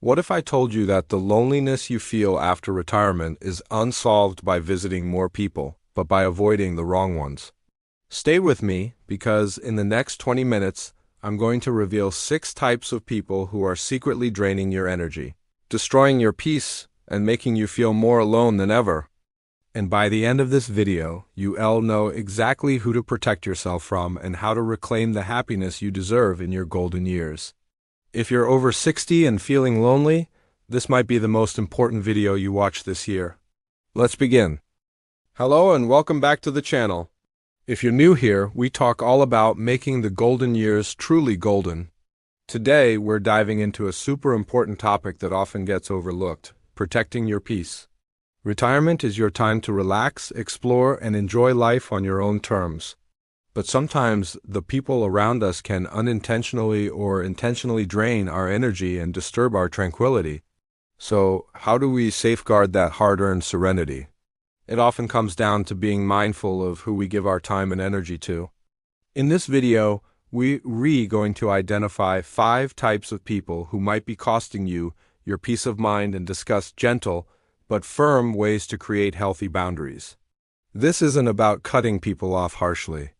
What if I told you that the loneliness you feel after retirement is unsolved by visiting more people, but by avoiding the wrong ones? Stay with me, because in the next 20 minutes, I'm going to reveal 6 types of people who are secretly draining your energy, destroying your peace, and making you feel more alone than ever. And by the end of this video, you'll know exactly who to protect yourself from and how to reclaim the happiness you deserve in your golden years. If you're over 60 and feeling lonely, this might be the most important video you watch this year. Let's begin. Hello and welcome back to the channel. If you're new here, we talk all about making the golden years truly golden. Today, we're diving into a super important topic that often gets overlooked: protecting your peace. Retirement is your time to relax, explore, and enjoy life on your own terms. But sometimes the people around us can unintentionally or intentionally drain our energy and disturb our tranquility. So, how do we safeguard that hard-earned serenity? It often comes down to being mindful of who we give our time and energy to. In this video, we're going to identify 5 types of people who might be costing you your peace of mind and discuss gentle but firm ways to create healthy boundaries. This isn't about cutting people off harshly.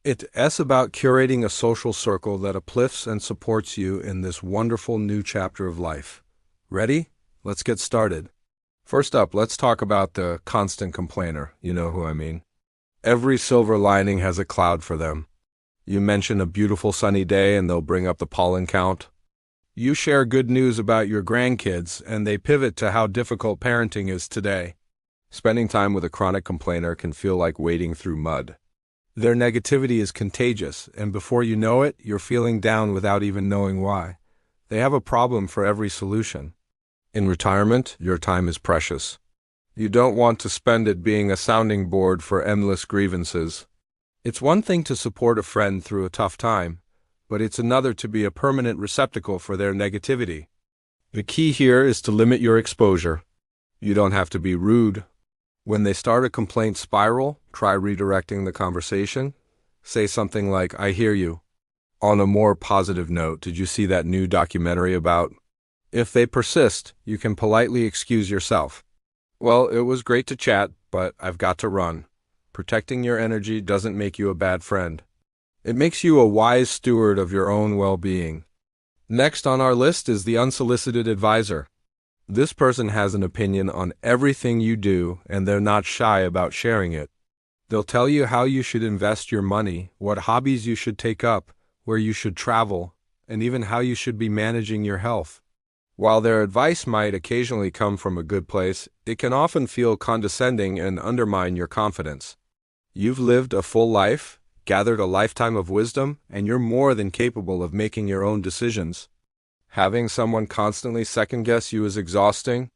It's about curating a social circle that uplifts and supports you in this wonderful new chapter of life. Ready? Let's get started. First up, let's talk about the constant complainer. You know who I mean. Every silver lining has a cloud for them. You mention a beautiful sunny day and they'll bring up the pollen count. You share good news about your grandkids and they pivot to how difficult parenting is today. Spending time with a chronic complainer can feel like wading through mud. Their negativity is contagious, and before you know it, you're feeling down without even knowing why. They have a problem for every solution. In retirement, your time is precious. You don't want to spend it being a sounding board for endless grievances. It's one thing to support a friend through a tough time, but it's another to be a permanent receptacle for their negativity. The key here is to limit your exposure. You don't have to be rude. When they start a complaint spiral, try redirecting the conversation. Say something like, "I hear you." On a more positive note, did you see that new documentary about? If they persist, you can politely excuse yourself. Well, it was great to chat, but I've got to run. Protecting your energy doesn't make you a bad friend. It makes you a wise steward of your own well-being. Next on our list is the unsolicited advisor. This person has an opinion on everything you do, and they're not shy about sharing it. They'll tell you how you should invest your money, what hobbies you should take up, where you should travel, and even how you should be managing your health. While their advice might occasionally come from a good place, it can often feel condescending and undermine your confidence. You've lived a full life, gathered a lifetime of wisdom, and you're more than capable of making your own decisions. Having someone constantly second-guess you is exhausting.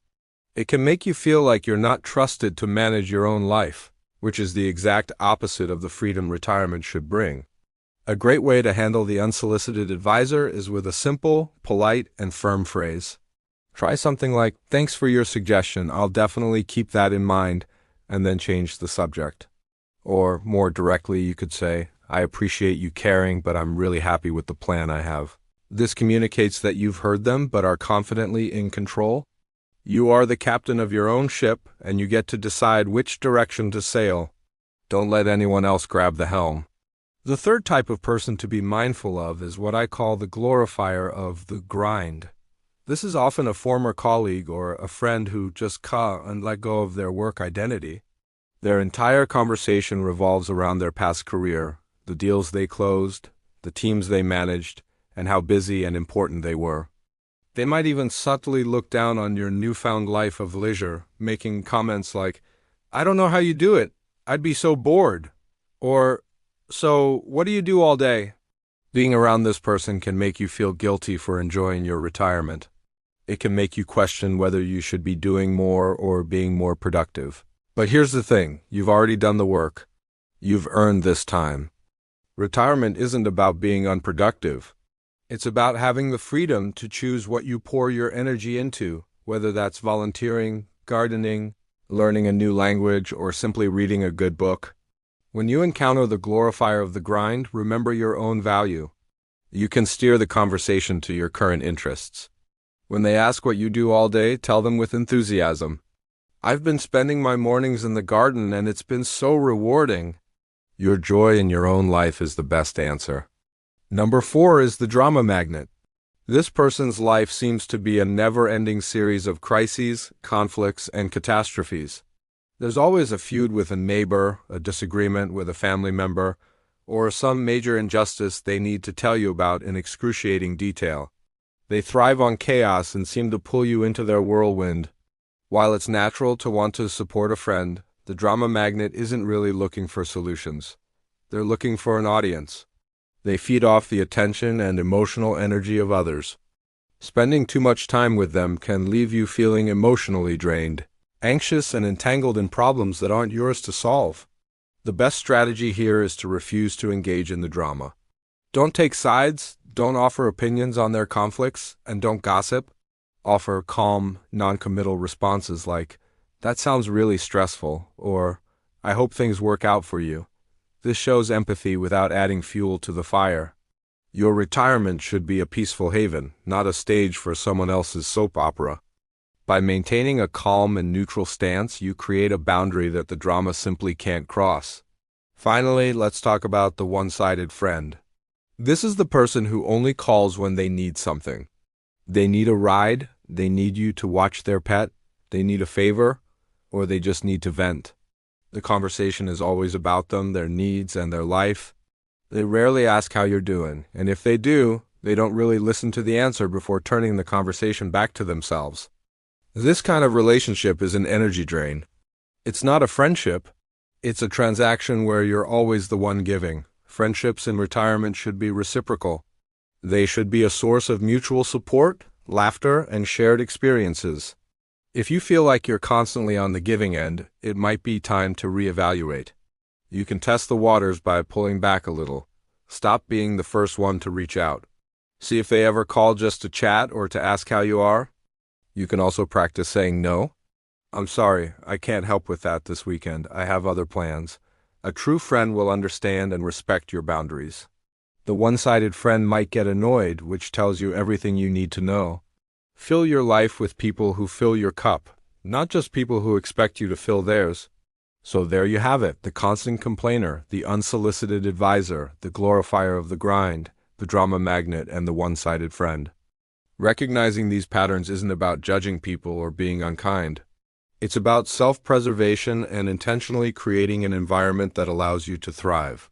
It can make you feel like you're not trusted to manage your own life, which is the exact opposite of the freedom retirement should bring. A great way to handle the unsolicited advisor is with a simple, polite, and firm phrase. Try something like, "Thanks for your suggestion, I'll definitely keep that in mind," and then change the subject. Or, more directly, you could say, "I appreciate you caring, but I'm really happy with the plan I have." This communicates that you've heard them but are confidently in control. You are the captain of your own ship, and you get to decide which direction to sail. Don't let anyone else grab the helm. The third type of person to be mindful of is what I call the glorifier of the grind. This is often a former colleague or a friend who just cut and let go of their work identity. Their entire conversation revolves around their past career, the deals they closed, the teams they managed, and how busy and important they were. They might even subtly look down on your newfound life of leisure, making comments like, "I don't know how you do it. I'd be so bored." Or, "So, what do you do all day?" Being around this person can make you feel guilty for enjoying your retirement. It can make you question whether you should be doing more or being more productive. But here's the thing, you've already done the work. You've earned this time. Retirement isn't about being unproductive. It's about having the freedom to choose what you pour your energy into, whether that's volunteering, gardening, learning a new language, or simply reading a good book. When you encounter the glorifier of the grind, remember your own value. You can steer the conversation to your current interests. When they ask what you do all day, tell them with enthusiasm. I've been spending my mornings in the garden and it's been so rewarding. Your joy in your own life is the best answer. Number 4 is the drama magnet. This person's life seems to be a never-ending series of crises, conflicts, and catastrophes. There's always a feud with a neighbor, a disagreement with a family member, or some major injustice they need to tell you about in excruciating detail. They thrive on chaos and seem to pull you into their whirlwind. While it's natural to want to support a friend, the drama magnet isn't really looking for solutions. They're looking for an audience. They feed off the attention and emotional energy of others. Spending too much time with them can leave you feeling emotionally drained, anxious, and entangled in problems that aren't yours to solve. The best strategy here is to refuse to engage in the drama. Don't take sides, don't offer opinions on their conflicts, and don't gossip. Offer calm, non-committal responses like, "That sounds really stressful," or, "I hope things work out for you." This shows empathy without adding fuel to the fire. Your retirement should be a peaceful haven, not a stage for someone else's soap opera. By maintaining a calm and neutral stance, you create a boundary that the drama simply can't cross. Finally, let's talk about the one-sided friend. This is the person who only calls when they need something. They need a ride, they need you to watch their pet, they need a favor, or they just need to vent. The conversation is always about them, their needs, and their life. They rarely ask how you're doing, and if they do, they don't really listen to the answer before turning the conversation back to themselves. This kind of relationship is an energy drain. It's not a friendship. It's a transaction where you're always the one giving. Friendships in retirement should be reciprocal. They should be a source of mutual support, laughter, and shared experiences. If you feel like you're constantly on the giving end, it might be time to reevaluate. You can test the waters by pulling back a little. Stop being the first one to reach out. See if they ever call just to chat or to ask how you are. You can also practice saying no. "I'm sorry, I can't help with that this weekend. I have other plans." A true friend will understand and respect your boundaries. The one-sided friend might get annoyed, which tells you everything you need to know. Fill your life with people who fill your cup, not just people who expect you to fill theirs. So there you have it, the constant complainer, the unsolicited advisor, the glorifier of the grind, the drama magnet, and the one-sided friend. Recognizing these patterns isn't about judging people or being unkind. It's about self-preservation and intentionally creating an environment that allows you to thrive.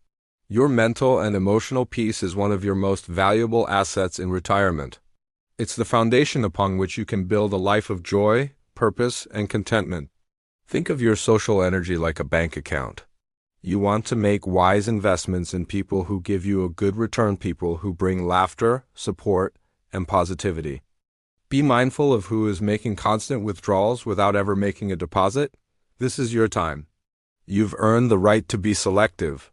Your mental and emotional peace is one of your most valuable assets in retirement. It's the foundation upon which you can build a life of joy, purpose, and contentment. Think of your social energy like a bank account. You want to make wise investments in people who give you a good return, people who bring laughter, support, and positivity. Be mindful of who is making constant withdrawals without ever making a deposit. This is your time. You've earned the right to be selective.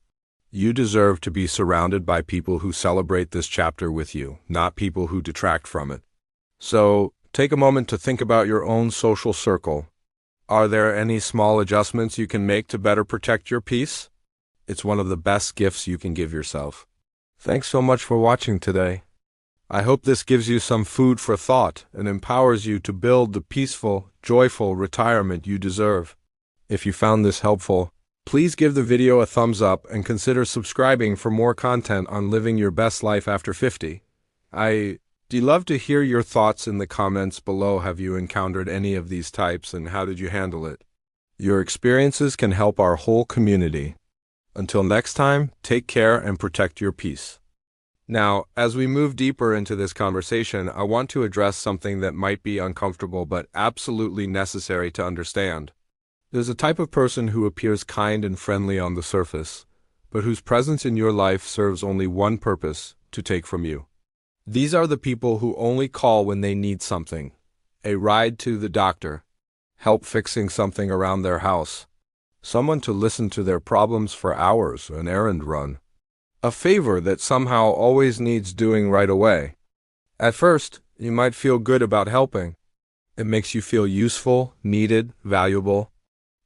You deserve to be surrounded by people who celebrate this chapter with you, not people who detract from it. So, take a moment to think about your own social circle. Are there any small adjustments you can make to better protect your peace? It's one of the best gifts you can give yourself. Thanks so much for watching today. I hope this gives you some food for thought and empowers you to build the peaceful, joyful retirement you deserve. If you found this helpful, please give the video a thumbs up and consider subscribing for more content on living your best life after 50. I'd love to hear your thoughts in the comments below. Have you encountered any of these types and how did you handle it? Your experiences can help our whole community. Until next time, take care and protect your peace. Now, as we move deeper into this conversation, I want to address something that might be uncomfortable but absolutely necessary to understand. There's a type of person who appears kind and friendly on the surface, but whose presence in your life serves only one purpose: to take from you. These are the people who only call when they need something: a ride to the doctor, help fixing something around their house, someone to listen to their problems for hours, an errand run, a favor that somehow always needs doing right away. At first, you might feel good about helping. It makes you feel useful, needed, valuable.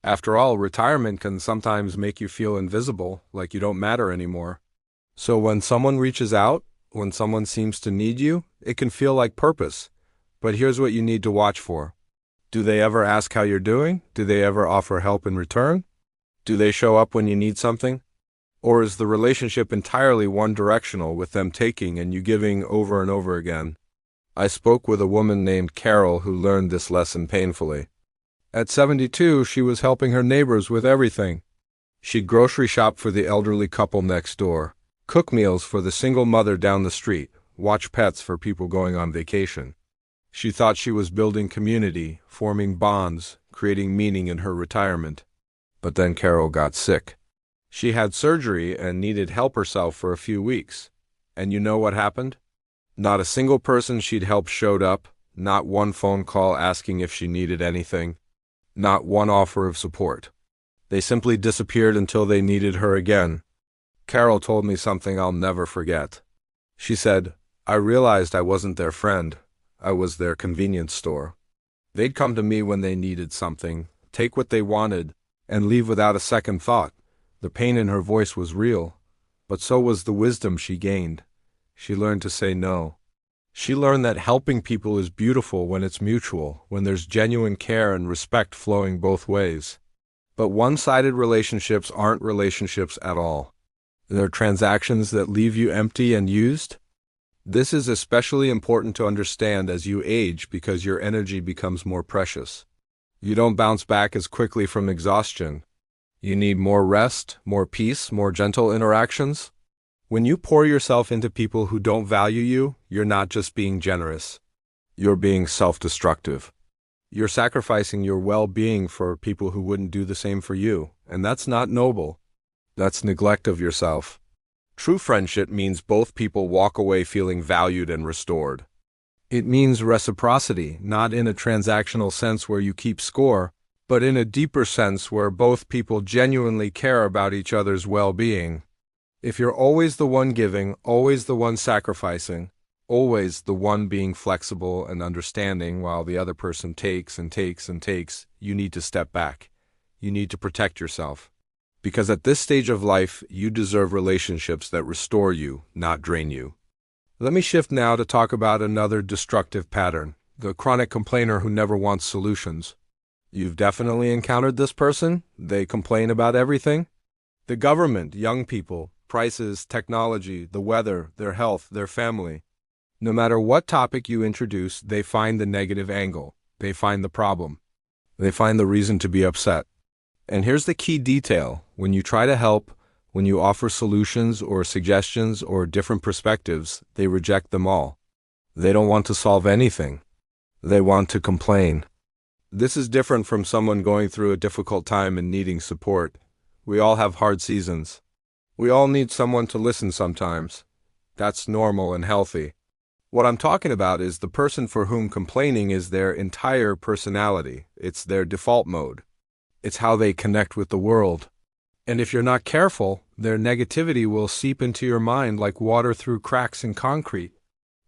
After all, retirement can sometimes make you feel invisible, like you don't matter anymore. So when someone reaches out, when someone seems to need you, it can feel like purpose, But here's what you need to watch for. Do they ever ask how you're doing? Do they ever offer help in return? Do they show up when you need something? Or is the relationship entirely one-directional with them taking and you giving over and over again? I spoke with a woman named Carol who learned this lesson painfully. At 72, she was helping her neighbors with everything. She'd grocery shop for the elderly couple next door, cook meals for the single mother down the street, watch pets for people going on vacation. She thought she was building community, forming bonds, creating meaning in her retirement. But then Carol got sick. She had surgery and needed help herself for a few weeks. And you know what happened? Not a single person she'd helped showed up, not one phone call asking if she needed anything, not one offer of support. They simply disappeared until they needed her again. Carol told me something I'll never forget. She said, "I realized I wasn't their friend. I was their convenience store. They'd come to me when they needed something, take what they wanted, and leave without a second thought." The pain in her voice was real, but so was the wisdom she gained. She learned to say no. She learned that helping people is beautiful when it's mutual, when there's genuine care and respect flowing both ways. But one-sided relationships aren't relationships at all. They're transactions that leave you empty and used. This is especially important to understand as you age because your energy becomes more precious. You don't bounce back as quickly from exhaustion. You need more rest, more peace, more gentle interactions. When you pour yourself into people who don't value you, you're not just being generous. You're being self-destructive. You're sacrificing your well-being for people who wouldn't do the same for you, and that's not noble. That's neglect of yourself. True friendship means both people walk away feeling valued and restored. It means reciprocity, not in a transactional sense where you keep score, but in a deeper sense where both people genuinely care about each other's well-being. If you're always the one giving, always the one sacrificing, always the one being flexible and understanding while the other person takes and takes and takes, you need to step back. You need to protect yourself. Because at this stage of life, you deserve relationships that restore you, not drain you. Let me shift now to talk about another destructive pattern, the chronic complainer who never wants solutions. You've definitely encountered this person. They complain about everything. The government, young people, prices, technology, the weather, their health, their family. No matter what topic you introduce, they find the negative angle. They find the problem. They find the reason to be upset. And here's the key detail. When you try to help, when you offer solutions or suggestions or different perspectives, they reject them all. They don't want to solve anything. They want to complain. This is different from someone going through a difficult time and needing support. We all have hard seasons. We all need someone to listen sometimes. That's normal and healthy. What I'm talking about is the person for whom complaining is their entire personality. It's their default mode. It's how they connect with the world. And if you're not careful, their negativity will seep into your mind like water through cracks in concrete.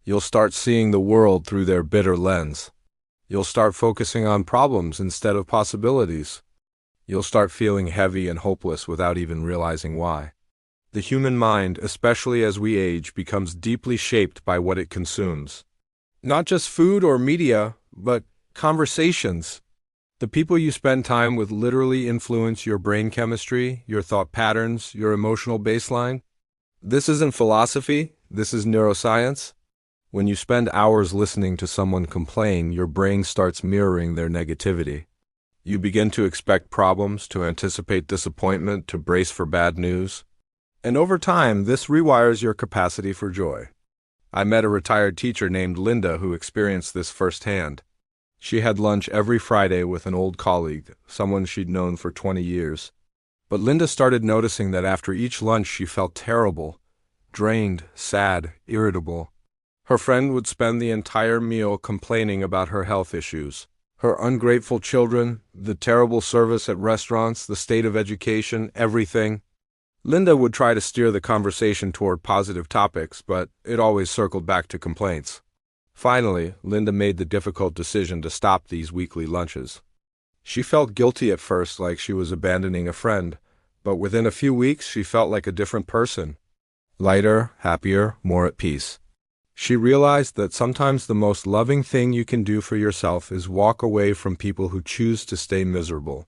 You'll start seeing the world through their bitter lens. You'll start focusing on problems instead of possibilities. You'll start feeling heavy and hopeless without even realizing why. The human mind, especially as we age, becomes deeply shaped by what it consumes. Not just food or media, but conversations. The people you spend time with literally influence your brain chemistry, your thought patterns, your emotional baseline. This isn't philosophy, this is neuroscience. When you spend hours listening to someone complain, your brain starts mirroring their negativity. You begin to expect problems, to anticipate disappointment, to brace for bad news. And over time, this rewires your capacity for joy. I met a retired teacher named Linda who experienced this firsthand. She had lunch every Friday with an old colleague, someone she'd known for 20 years. But Linda started noticing that after each lunch she felt terrible, drained, sad, irritable. Her friend would spend the entire meal complaining about her health issues, her ungrateful children, the terrible service at restaurants, the state of education, everything. Linda would try to steer the conversation toward positive topics, but it always circled back to complaints. Finally, Linda made the difficult decision to stop these weekly lunches. She felt guilty at first, like she was abandoning a friend, but within a few weeks she felt like a different person. Lighter, happier, more at peace. She realized that sometimes the most loving thing you can do for yourself is walk away from people who choose to stay miserable.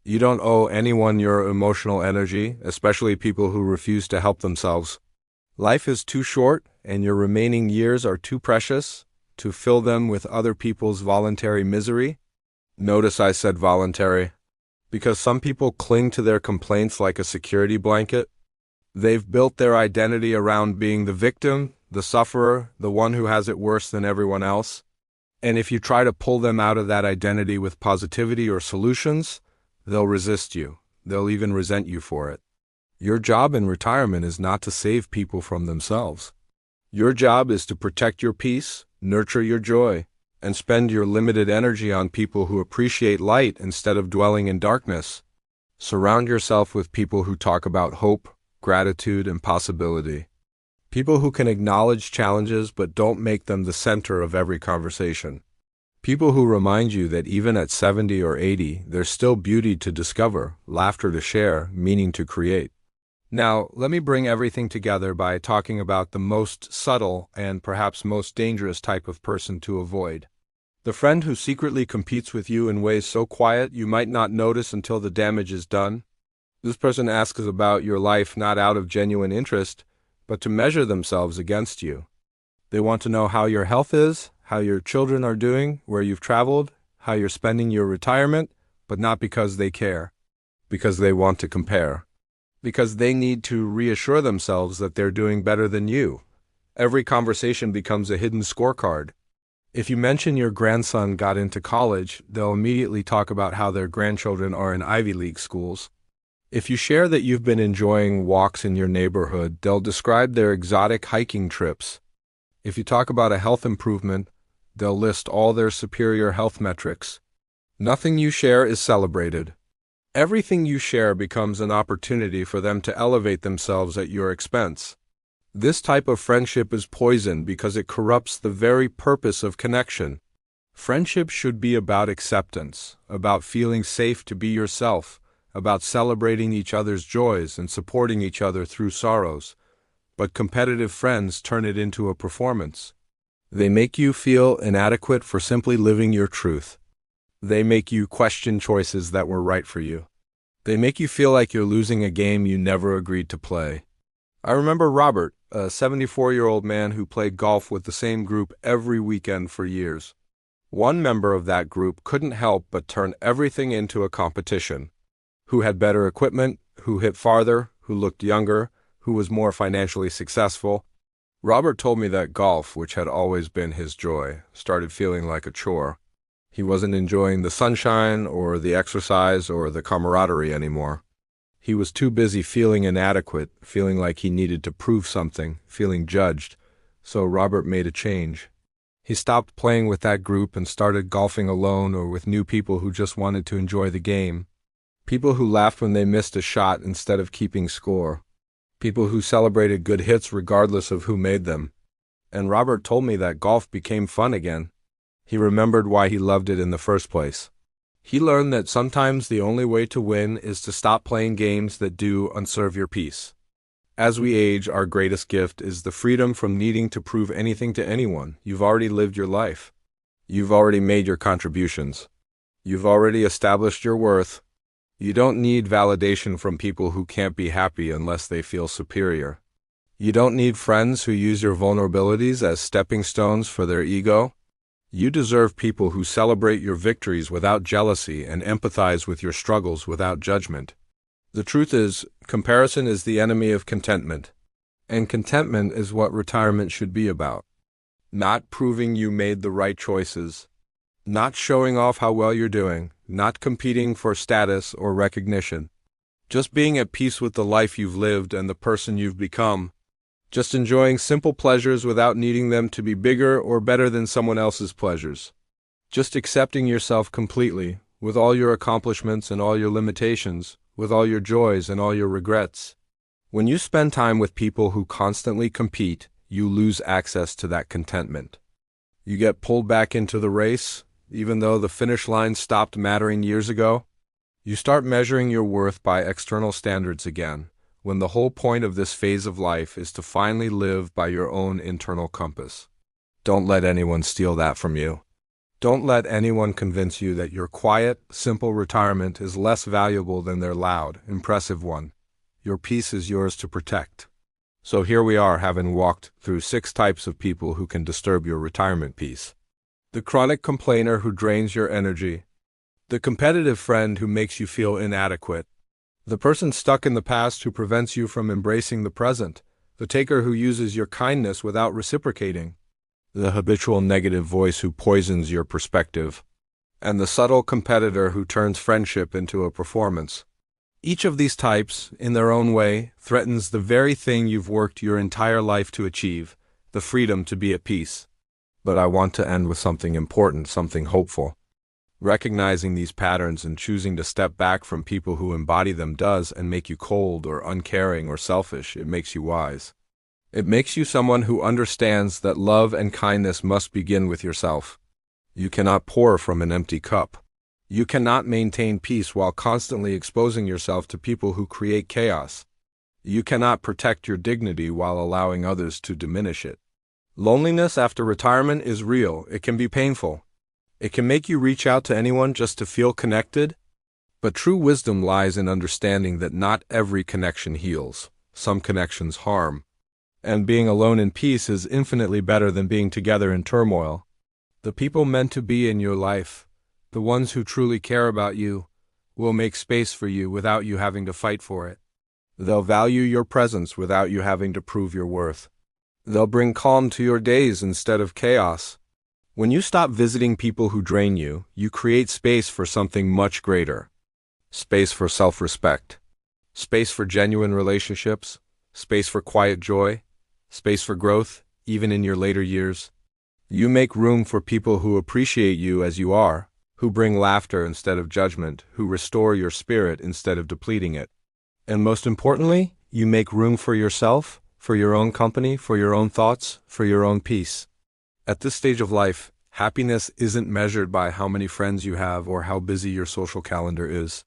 You don't owe anyone your emotional energy, especially people who refuse to help themselves. Life is too short, and your remaining years are too precious to fill them with other people's voluntary misery. Notice I said voluntary, because some people cling to their complaints like a security blanket. They've built their identity around being the victim, the sufferer, the one who has it worse than everyone else. And if you try to pull them out of that identity with positivity or solutions, they'll resist you. They'll even resent you for it. Your job in retirement is not to save people from themselves. Your job is to protect your peace, nurture your joy, and spend your limited energy on people who appreciate light instead of dwelling in darkness. Surround yourself with people who talk about hope, gratitude, and possibility. People who can acknowledge challenges but don't make them the center of every conversation. People who remind you that even at 70 or 80, there's still beauty to discover, laughter to share, meaning to create. Now, let me bring everything together by talking about the most subtle and perhaps most dangerous type of person to avoid. The friend who secretly competes with you in ways so quiet you might not notice until the damage is done. This person asks about your life not out of genuine interest, but to measure themselves against you. They want to know how your health is, how your children are doing, where you've traveled, how you're spending your retirement, but not because they care, because they want to compare. Because they need to reassure themselves that they're doing better than you. Every conversation becomes a hidden scorecard. If you mention your grandson got into college, they'll immediately talk about how their grandchildren are in Ivy League schools. If you share that you've been enjoying walks in your neighborhood, they'll describe their exotic hiking trips. If you talk about a health improvement, they'll list all their superior health metrics. Nothing you share is celebrated. Everything you share becomes an opportunity for them to elevate themselves at your expense. This type of friendship is poison because it corrupts the very purpose of connection. Friendship should be about acceptance, about feeling safe to be yourself, about celebrating each other's joys and supporting each other through sorrows. But competitive friends turn it into a performance. They make you feel inadequate for simply living your truth. They make you question choices that were right for you. They make you feel like you're losing a game you never agreed to play. I remember Robert, a 74-year-old man who played golf with the same group every weekend for years. One member of that group couldn't help but turn everything into a competition. Who had better equipment, who hit farther, who looked younger, who was more financially successful. Robert told me that golf, which had always been his joy, started feeling like a chore. He wasn't enjoying the sunshine or the exercise or the camaraderie anymore. He was too busy feeling inadequate, feeling like he needed to prove something, feeling judged. So Robert made a change. He stopped playing with that group and started golfing alone or with new people who just wanted to enjoy the game. People who laughed when they missed a shot instead of keeping score. People who celebrated good hits regardless of who made them. And Robert told me that golf became fun again. He remembered why he loved it in the first place. He learned that sometimes the only way to win is to stop playing games that do unserve your peace. As we age, our greatest gift is the freedom from needing to prove anything to anyone. You've already lived your life. You've already made your contributions. You've already established your worth. You don't need validation from people who can't be happy unless they feel superior. You don't need friends who use your vulnerabilities as stepping stones for their ego. You deserve people who celebrate your victories without jealousy and empathize with your struggles without judgment. The truth is, comparison is the enemy of contentment. And contentment is what retirement should be about. Not proving you made the right choices. Not showing off how well you're doing. Not competing for status or recognition. Just being at peace with the life you've lived and the person you've become. Just enjoying simple pleasures without needing them to be bigger or better than someone else's pleasures. Just accepting yourself completely, with all your accomplishments and all your limitations, with all your joys and all your regrets. When you spend time with people who constantly compete, you lose access to that contentment. You get pulled back into the race, even though the finish line stopped mattering years ago. You start measuring your worth by external standards again. when the whole point of this phase of life is to finally live by your own internal compass. Don't let anyone steal that from you. Don't let anyone convince you that your quiet, simple retirement is less valuable than their loud, impressive one. Your peace is yours to protect. So here we are, having walked through 6 types of people who can disturb your retirement peace. The chronic complainer who drains your energy. The competitive friend who makes you feel inadequate. The person stuck in the past who prevents you from embracing the present. The taker who uses your kindness without reciprocating. The habitual negative voice who poisons your perspective. And the subtle competitor who turns friendship into a performance. Each of these types, in their own way, threatens the very thing you've worked your entire life to achieve, the freedom to be at peace. But I want to end with something important, something hopeful. Recognizing these patterns and choosing to step back from people who embody them does and make you cold or uncaring or selfish. It makes you wise. It makes you someone who understands that love and kindness must begin with yourself. You cannot pour from an empty cup. You cannot maintain peace while constantly exposing yourself to people who create chaos. You cannot protect your dignity while allowing others to diminish it. Loneliness after retirement is real. It can be painful. It can make you reach out to anyone just to feel connected. But true wisdom lies in understanding that not every connection heals. Some connections harm. And being alone in peace is infinitely better than being together in turmoil. The people meant to be in your life, the ones who truly care about you, will make space for you without you having to fight for it. They'll value your presence without you having to prove your worth. They'll bring calm to your days instead of chaos. When you stop visiting people who drain you, you create space for something much greater. Space for self-respect. Space for genuine relationships. Space for quiet joy. Space for growth, even in your later years. You make room for people who appreciate you as you are, who bring laughter instead of judgment, who restore your spirit instead of depleting it. And most importantly, you make room for yourself, for your own company, for your own thoughts, for your own peace. At this stage of life, happiness isn't measured by how many friends you have or how busy your social calendar is.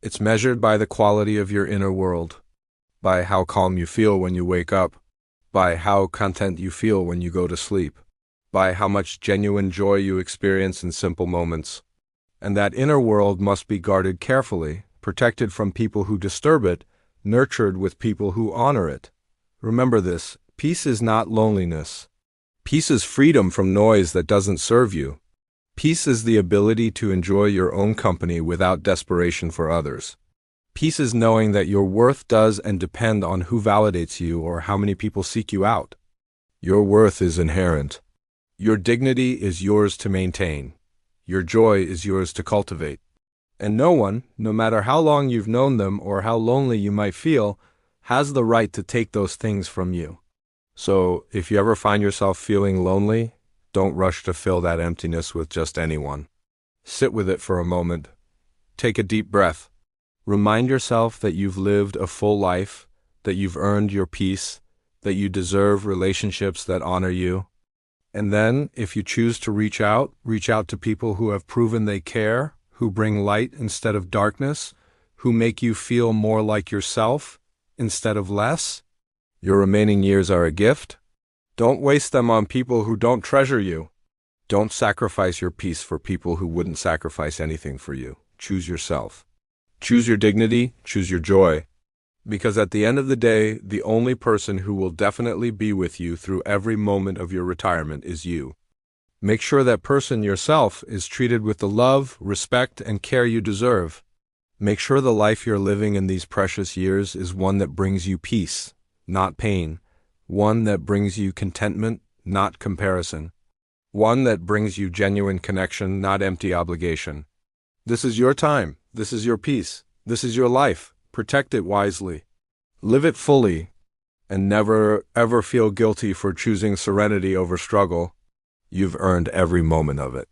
It's measured by the quality of your inner world, by how calm you feel when you wake up, by how content you feel when you go to sleep, by how much genuine joy you experience in simple moments. And that inner world must be guarded carefully, protected from people who disturb it, nurtured with people who honor it. Remember this, peace is not loneliness. Peace is freedom from noise that doesn't serve you. Peace is the ability to enjoy your own company without desperation for others. Peace is knowing that your worth does and depend on who validates you or how many people seek you out. Your worth is inherent. Your dignity is yours to maintain. Your joy is yours to cultivate. And no one, no matter how long you've known them or how lonely you might feel, has the right to take those things from you. So, if you ever find yourself feeling lonely, don't rush to fill that emptiness with just anyone. Sit with it for a moment. Take a deep breath. Remind yourself that you've lived a full life, that you've earned your peace, that you deserve relationships that honor you. And then, if you choose to reach out to people who have proven they care, who bring light instead of darkness, who make you feel more like yourself instead of less. Your remaining years are a gift. Don't waste them on people who don't treasure you. Don't sacrifice your peace for people who wouldn't sacrifice anything for you. Choose yourself. Choose your dignity, choose your joy. Because at the end of the day, the only person who will definitely be with you through every moment of your retirement is you. Make sure that person yourself is treated with the love, respect, and care you deserve. Make sure the life you're living in these precious years is one that brings you peace, not pain. One that brings you contentment, not comparison. One that brings you genuine connection, not empty obligation. This is your time. This is your peace. This is your life. Protect it wisely. Live it fully. And never, ever feel guilty for choosing serenity over struggle. You've earned every moment of it.